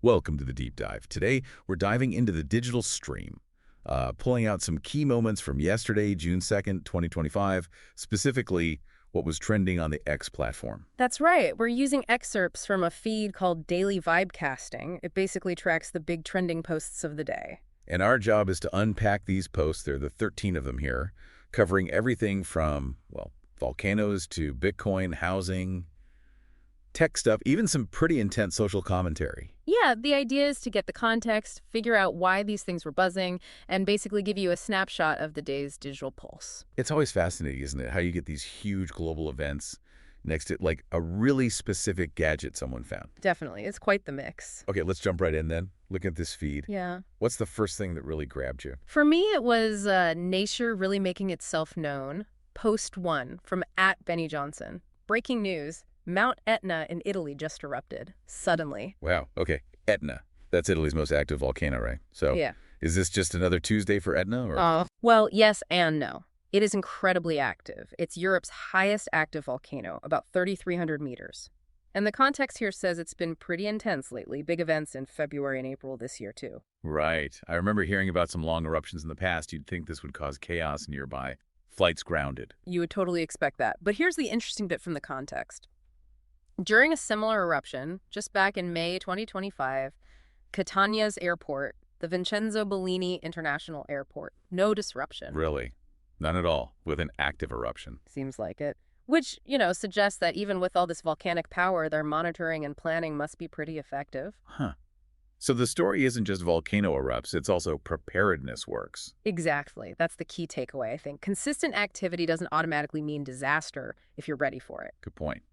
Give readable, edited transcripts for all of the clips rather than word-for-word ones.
Welcome to the Deep Dive. Today, we're diving into the digital stream, pulling out some key moments from yesterday, June 2nd, 2025, specifically what was trending on the X platform. That's right. We're using excerpts from a feed called Daily Vibecasting. It basically tracks the big trending posts of the day. And our job is to unpack these posts. There are the 13 of them here, covering everything from, well, volcanoes to Bitcoin, housing, tech stuff, even some pretty intense social commentary. Yeah, the idea is to get the context, figure out why these things were buzzing, and basically give you a snapshot of the day's digital pulse. It's always fascinating, isn't it, how you get these huge global events next to, like, a really specific gadget someone found. Definitely. It's quite the mix. Okay, let's jump right in then. Look at this feed. Yeah. What's the first thing that really grabbed you? For me, it was nature really making itself known. Post 1 from @BennyJohnson. Breaking news. Mount Etna in Italy just erupted. Suddenly. Wow, okay. Etna. That's Italy's most active volcano, right? So, Yeah. is this just another Tuesday for Etna? Or? Well, yes and no. It is incredibly active. It's Europe's highest active volcano, about 3,300 meters. And the context here says it's been pretty intense lately. Big events in February and April this year, too. Right. I remember hearing about some long eruptions in the past. You'd think this would cause chaos nearby. Flights grounded. You would totally expect that. But here's the interesting bit from the context. During a similar eruption, just back in May 2025, Catania's airport, the Vincenzo Bellini International Airport, no disruption. Really? None at all, with an active eruption. Seems like it. Which, suggests that even with all this volcanic power, their monitoring and planning must be pretty effective. Huh. So the story isn't just volcano erupts, it's also preparedness works. Exactly. That's the key takeaway, I think. Consistent activity doesn't automatically mean disaster if you're ready for it. Good point.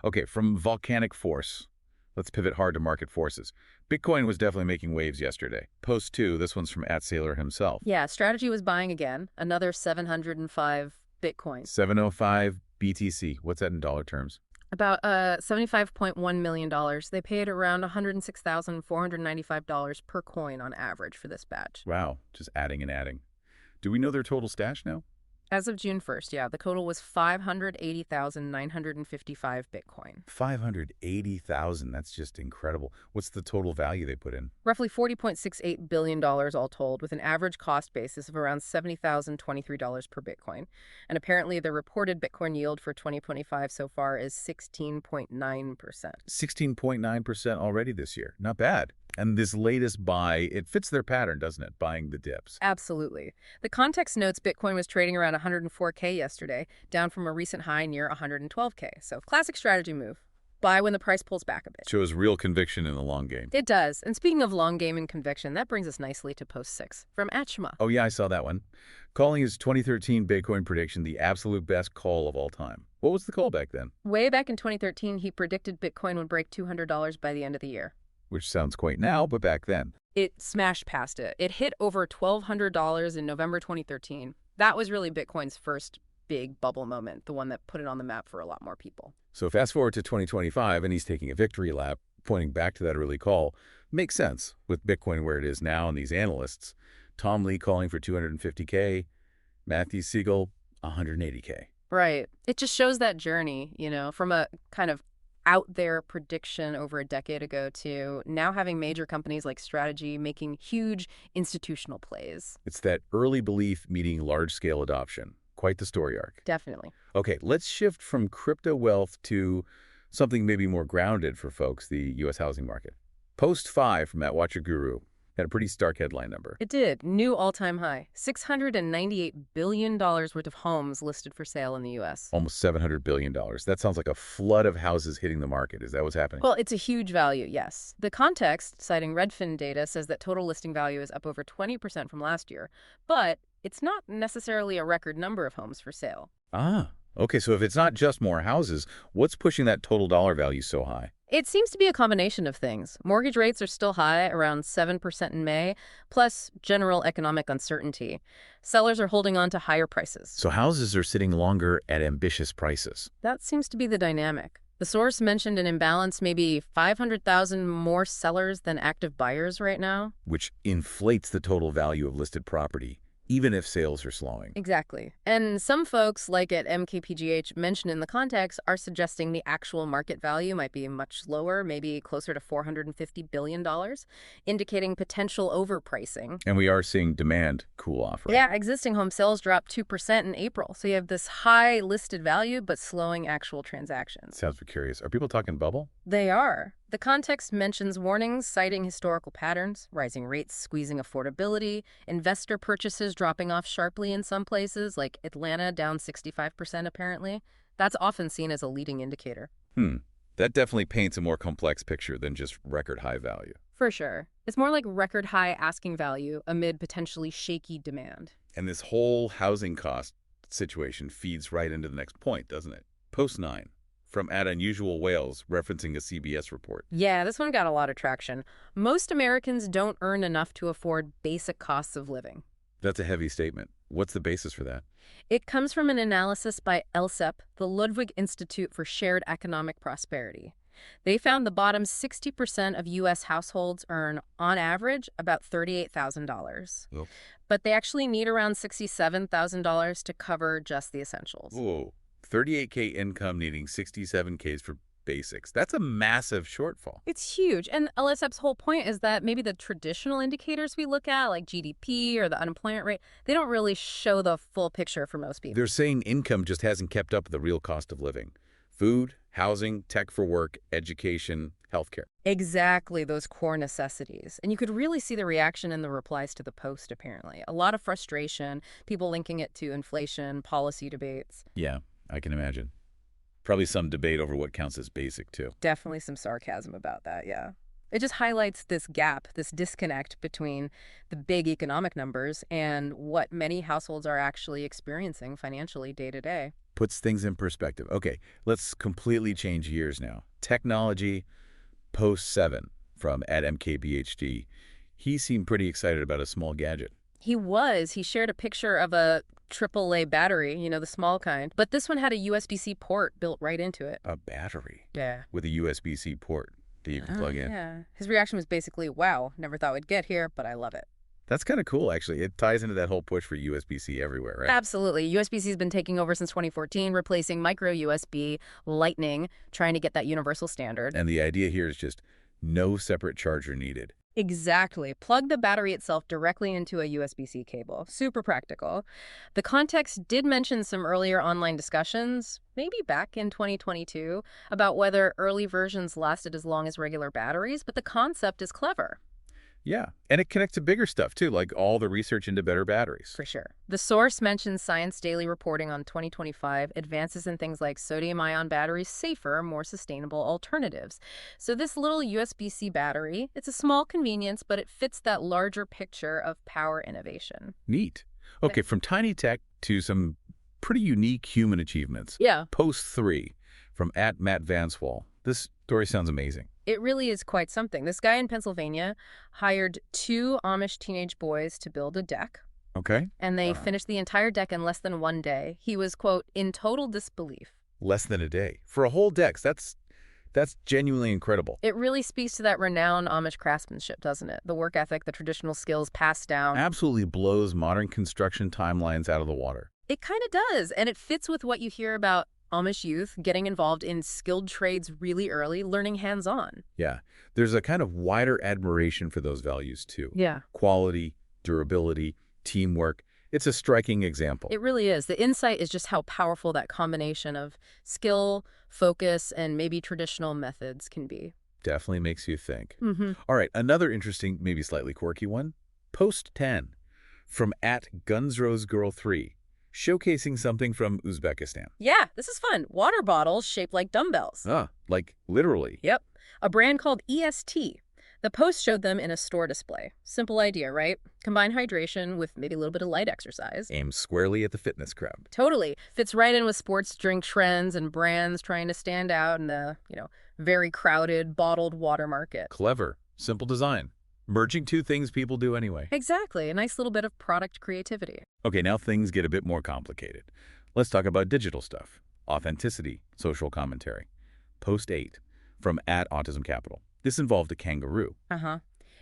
Okay, from volcanic force, let's pivot hard to market forces. Bitcoin was definitely making waves yesterday. Post 2, this one's from @Saylor himself. Yeah, strategy was buying again, another 705 Bitcoin. 705 BTC. What's that in dollar terms? About $75.1 million. They paid around $106,495 per coin on average for this batch. Wow, just adding and adding. Do we know their total stash now? As of June 1st, yeah, the total was 580,955 Bitcoin. 580,000. That's just incredible. What's the total value they put in? Roughly $40.68 billion all told, with an average cost basis of around $70,023 per Bitcoin. And apparently the reported Bitcoin yield for 2025 so far is 16.9%. 16.9% already this year. Not bad. And this latest buy, it fits their pattern, doesn't it? Buying the dips. Absolutely. The context notes Bitcoin was trading around 104K yesterday, down from a recent high near 112K. So classic strategy move. Buy when the price pulls back a bit. Shows real conviction in the long game. It does. And speaking of long game and conviction, that brings us nicely to post 6 from @Shema. Oh yeah, I saw that one. Calling his 2013 Bitcoin prediction the absolute best call of all time. What was the call back then? Way back in 2013, he predicted Bitcoin would break $200 by the end of the year. Which sounds quaint now, but back then. It smashed past it. It hit over $1,200 in November 2013. That was really Bitcoin's first big bubble moment, the one that put it on the map for a lot more people. So fast forward to 2025, and he's taking a victory lap, pointing back to that early call. Makes sense with Bitcoin where it is now and these analysts. Tom Lee calling for 250K, Matthew Siegel, 180K. Right. It just shows that journey, from a kind of out there prediction over a decade ago to now having major companies like Strategy making huge institutional plays. It's that early belief meeting large-scale adoption. Quite the story arc. Definitely. Okay, let's shift from crypto wealth to something maybe more grounded for folks, the U.S. housing market. Post 5 from @WatchAGuru had a pretty stark headline number. It did. New all-time high. $698 billion worth of homes listed for sale in the U.S. Almost $700 billion. That sounds like a flood of houses hitting the market. Is that what's happening? Well, it's a huge value, yes. The context, citing Redfin data, says that total listing value is up over 20% from last year. But it's not necessarily a record number of homes for sale. Ah, okay. So if it's not just more houses, what's pushing that total dollar value so high? It seems to be a combination of things. Mortgage rates are still high, around 7% in May, plus general economic uncertainty. Sellers are holding on to higher prices. So houses are sitting longer at ambitious prices. That seems to be the dynamic. The source mentioned an imbalance, maybe 500,000 more sellers than active buyers right now. Which inflates the total value of listed property, even if sales are slowing. Exactly. And some folks, like at MKPGH mentioned in the context, are suggesting the actual market value might be much lower, maybe closer to $450 billion, indicating potential overpricing. And we are seeing demand cool off, right? Yeah, existing home sales dropped 2% in April. So you have this high listed value, but slowing actual transactions. Sounds precarious. Are people talking bubble? They are. The context mentions warnings citing historical patterns, rising rates squeezing affordability, investor purchases dropping off sharply in some places, like Atlanta down 65% apparently. That's often seen as a leading indicator. That definitely paints a more complex picture than just record high value. For sure. It's more like record high asking value amid potentially shaky demand. And this whole housing cost situation feeds right into the next point, doesn't it? Post 9. From @Unusual Wales, referencing a CBS report. Yeah, this one got a lot of traction. Most Americans don't earn enough to afford basic costs of living. That's a heavy statement. What's the basis for that? It comes from an analysis by LSEP, the Ludwig Institute for Shared Economic Prosperity. They found the bottom 60% of U.S. households earn, on average, about $38,000. Oh. But they actually need around $67,000 to cover just the essentials. Whoa. 38K income needing 67Ks for basics. That's a massive shortfall. It's huge. And LSF's whole point is that maybe the traditional indicators we look at, like GDP or the unemployment rate, they don't really show the full picture for most people. They're saying income just hasn't kept up with the real cost of living. Food, housing, tech for work, education, healthcare. Exactly, those core necessities. And you could really see the reaction in the replies to the post, apparently. A lot of frustration, people linking it to inflation, policy debates. Yeah, I can imagine. Probably some debate over what counts as basic, too. Definitely some sarcasm about that, yeah. It just highlights this gap, this disconnect between the big economic numbers and what many households are actually experiencing financially day to day. Puts things in perspective. Okay, let's completely change gears now. Technology, post 7 from @MKBHD. He seemed pretty excited about a small gadget. He was. He shared a picture of a AAA battery, the small kind. But this one had a USB-C port built right into it. A battery? Yeah. With a USB-C port that you can plug in. Yeah. His reaction was basically, wow, never thought we'd get here, but I love it. That's kind of cool, actually. It ties into that whole push for USB-C everywhere, right? Absolutely. USB-C has been taking over since 2014, replacing micro USB, Lightning, trying to get that universal standard. And the idea here is just no separate charger needed. Exactly. Plug the battery itself directly into a USB-C cable. Super practical. The context did mention some earlier online discussions, maybe back in 2022, about whether early versions lasted as long as regular batteries, but the concept is clever. Yeah, and it connects to bigger stuff, too, like all the research into better batteries. For sure. The source mentions Science Daily reporting on 2025 advances in things like sodium-ion batteries, safer, more sustainable alternatives. So this little USB-C battery, it's a small convenience, but it fits that larger picture of power innovation. Neat. Okay, from tiny tech to some pretty unique human achievements. Yeah. Post 3 from @MattVanswall. This story sounds amazing. It really is quite something. This guy in Pennsylvania hired 2 Amish teenage boys to build a deck. Okay. And they finished the entire deck in less than 1 day. He was, quote, in total disbelief. Less than a day. For a whole deck, that's genuinely incredible. It really speaks to that renowned Amish craftsmanship, doesn't it? The work ethic, the traditional skills passed down. Absolutely blows modern construction timelines out of the water. It kind of does. And it fits with what you hear about Amish youth getting involved in skilled trades really early, learning hands-on. Yeah. There's a kind of wider admiration for those values, too. Yeah. Quality, durability, teamwork. It's a striking example. It really is. The insight is just how powerful that combination of skill, focus, and maybe traditional methods can be. Definitely makes you think. Mm-hmm. All right, another interesting, maybe slightly quirky one. Post 10 from @GunsRoseGirl3. Showcasing something from Uzbekistan. Yeah, this is fun. Water bottles shaped like dumbbells. Like literally. Yep. A brand called EST. The post showed them in a store display. Simple idea, right? Combine hydration with maybe a little bit of light exercise. Aimed squarely at the fitness crowd. Totally. Fits right in with sports drink trends and brands trying to stand out in the, very crowded bottled water market. Clever. Simple design. Merging 2 things people do anyway. Exactly. A nice little bit of product creativity. Okay, now things get a bit more complicated. Let's talk about digital stuff. Authenticity, social commentary. Post 8 from @AutismCapital. This involved a kangaroo.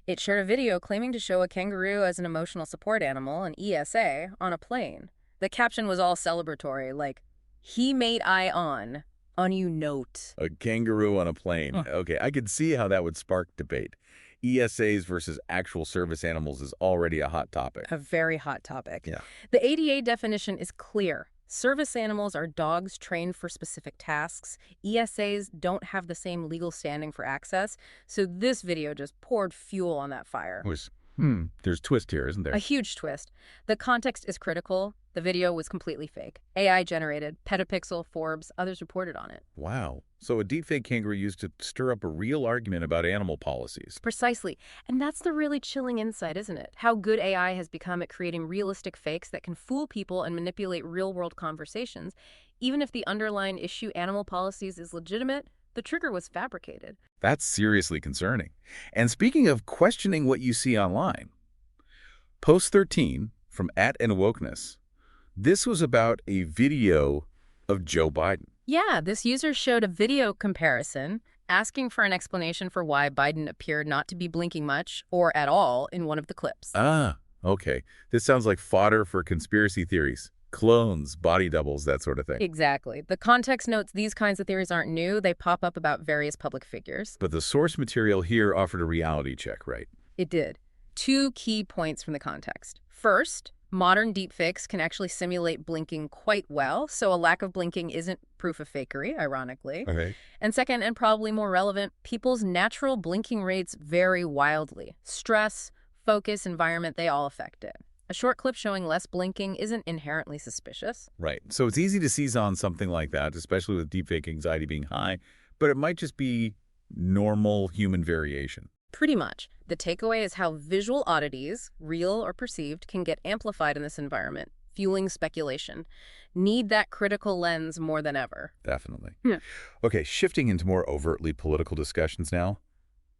It shared a video claiming to show a kangaroo as an emotional support animal, an ESA, on a plane. The caption was all celebratory, like, "He made eye on you note." A kangaroo on a plane. Huh. Okay, I could see how that would spark debate. ESAs versus actual service animals is already a hot topic. A very hot topic. Yeah. The ADA definition is clear. Service animals are dogs trained for specific tasks. ESAs don't have the same legal standing for access, so this video just poured fuel on that fire. There's twist here, isn't there? A huge twist. The context is critical. The video was completely fake. AI generated, Petapixel, Forbes, others reported on it. Wow. So a deepfake kangaroo used to stir up a real argument about animal policies. Precisely. And that's the really chilling insight, isn't it? How good AI has become at creating realistic fakes that can fool people and manipulate real-world conversations. Even if the underlying issue, animal policies, is legitimate, the trigger was fabricated. That's seriously concerning. And speaking of questioning what you see online, Post 13 from @andwokeness. This was about a video of Joe Biden. Yeah, this user showed a video comparison asking for an explanation for why Biden appeared not to be blinking much or at all in one of the clips. Ah, okay. This sounds like fodder for conspiracy theories. Clones, body doubles, that sort of thing. Exactly. The context notes these kinds of theories aren't new. They pop up about various public figures. But the source material here offered a reality check, right? It did. Two key points from the context. First, modern deepfakes can actually simulate blinking quite well, so a lack of blinking isn't proof of fakery, ironically. Okay. And second, and probably more relevant, people's natural blinking rates vary wildly. Stress, focus, environment, they all affect it. A short clip showing less blinking isn't inherently suspicious. Right. So it's easy to seize on something like that, especially with deepfake anxiety being high, but it might just be normal human variation. Pretty much. The takeaway is how visual oddities, real or perceived, can get amplified in this environment, fueling speculation. Need that critical lens more than ever. Definitely. Yeah. Okay, shifting into more overtly political discussions now.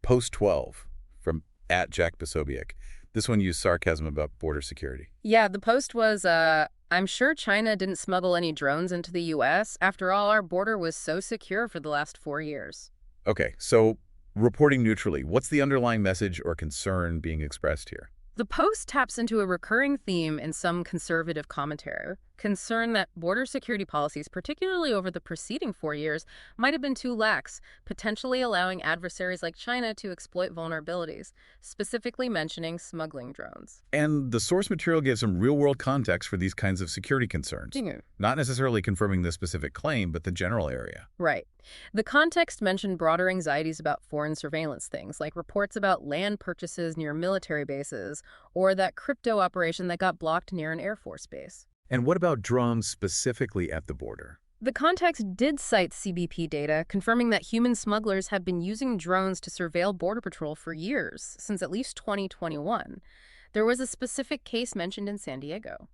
Post 12 from @Posobiec. This one used sarcasm about border security. Yeah, the post was, I'm sure China didn't smuggle any drones into the U.S. After all, our border was so secure for the last 4 years. Okay, so reporting neutrally, what's the underlying message or concern being expressed here? The post taps into a recurring theme in some conservative commentary, concern that border security policies, particularly over the preceding 4 years, might have been too lax, potentially allowing adversaries like China to exploit vulnerabilities, specifically mentioning smuggling drones. And the source material gives some real-world context for these kinds of security concerns. Not necessarily confirming the specific claim, but the general area. Right. The context mentioned broader anxieties about foreign surveillance things, like reports about land purchases near military bases, or that crypto operation that got blocked near an Air Force base. And what about drones specifically at the border? The context did cite CBP data, confirming that human smugglers have been using drones to surveil Border Patrol for years, since at least 2021. There was a specific case mentioned in San Diego.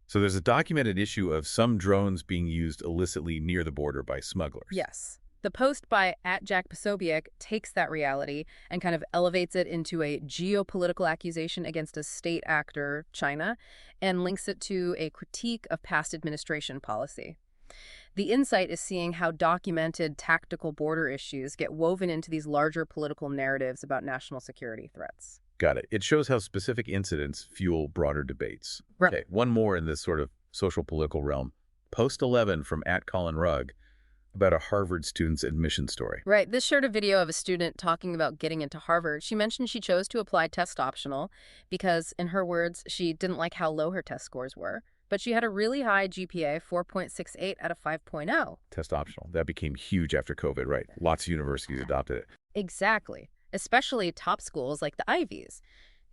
So there's a documented issue of some drones being used illicitly near the border by smugglers. Yes. The post by @Posobiec takes that reality and kind of elevates it into a geopolitical accusation against a state actor, China, and links it to a critique of past administration policy. The insight is seeing how documented tactical border issues get woven into these larger political narratives about national security threats. Got it. It shows how specific incidents fuel broader debates. Right. Okay, one more in this sort of social political realm. Post 11 from @ColinRugg about a Harvard student's admission story. Right. This shared a video of a student talking about getting into Harvard. She mentioned she chose to apply test optional because, in her words, she didn't like how low her test scores were. But she had a really high GPA, 4.68 out of 5.0. Test optional. That became huge after COVID, right? Lots of universities adopted it. Exactly. Especially top schools like the Ivies.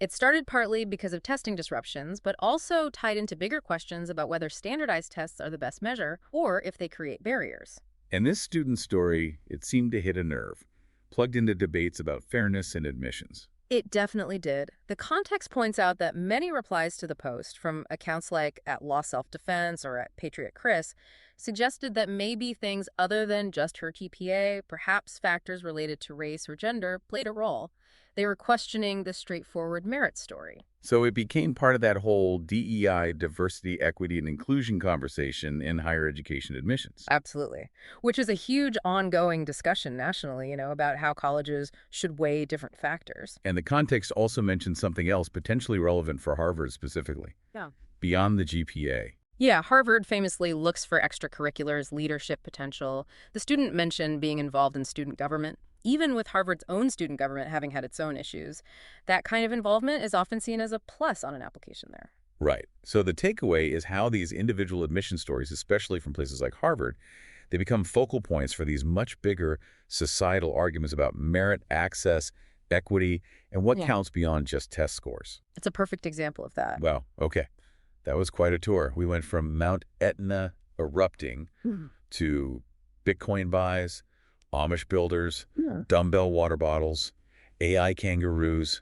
It started partly because of testing disruptions, but also tied into bigger questions about whether standardized tests are the best measure or if they create barriers. And this student's story, it seemed to hit a nerve, plugged into debates about fairness in admissions. It definitely did. The context points out that many replies to the post from accounts like @Law Self-Defense or @Patriot Chris suggested that maybe things other than just her GPA, perhaps factors related to race or gender, played a role. They were questioning the straightforward merit story. So it became part of that whole DEI, diversity, equity, and inclusion conversation in higher education admissions. Absolutely. Which is a huge ongoing discussion nationally, about how colleges should weigh different factors. And the context also mentions something else potentially relevant for Harvard specifically, Yeah. beyond the GPA. Yeah, Harvard famously looks for extracurriculars, leadership potential. The student mentioned being involved in student government. Even with Harvard's own student government having had its own issues, that kind of involvement is often seen as a plus on an application there. Right. So the takeaway is how these individual admission stories, especially from places like Harvard, they become focal points for these much bigger societal arguments about merit, access, equity, and what Yeah. counts beyond just test scores. It's a perfect example of that. Wow. Okay. That was quite a tour. We went from Mount Etna erupting Mhm. to Bitcoin buys, Amish builders, Yeah. dumbbell water bottles, AI kangaroos,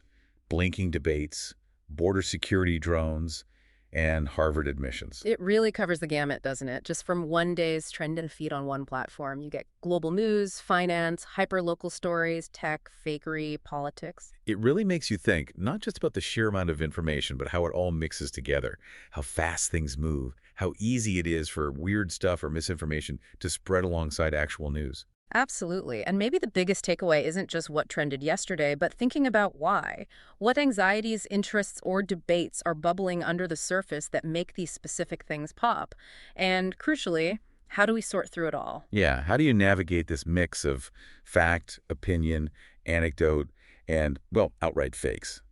blinking debates, border security drones, and Harvard admissions. It really covers the gamut, doesn't it? Just from one day's trend and feed on one platform, you get global news, finance, hyper-local stories, tech, fakery, politics. It really makes you think, not just about the sheer amount of information, but how it all mixes together, how fast things move, how easy it is for weird stuff or misinformation to spread alongside actual news. Absolutely. And maybe the biggest takeaway isn't just what trended yesterday, but thinking about why. What anxieties, interests, or debates are bubbling under the surface that make these specific things pop? And crucially, how do we sort through it all? Yeah, how do you navigate this mix of fact, opinion, anecdote, and, well, outright fakes?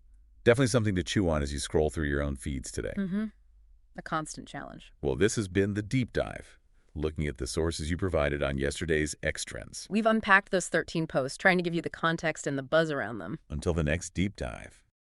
Definitely something to chew on as you scroll through your own feeds today. Mm-hmm. A constant challenge. Well, this has been the Deep Dive, looking at the sources you provided on yesterday's X Trends. We've unpacked those 13 posts, trying to give you the context and the buzz around them. Until the next Deep Dive.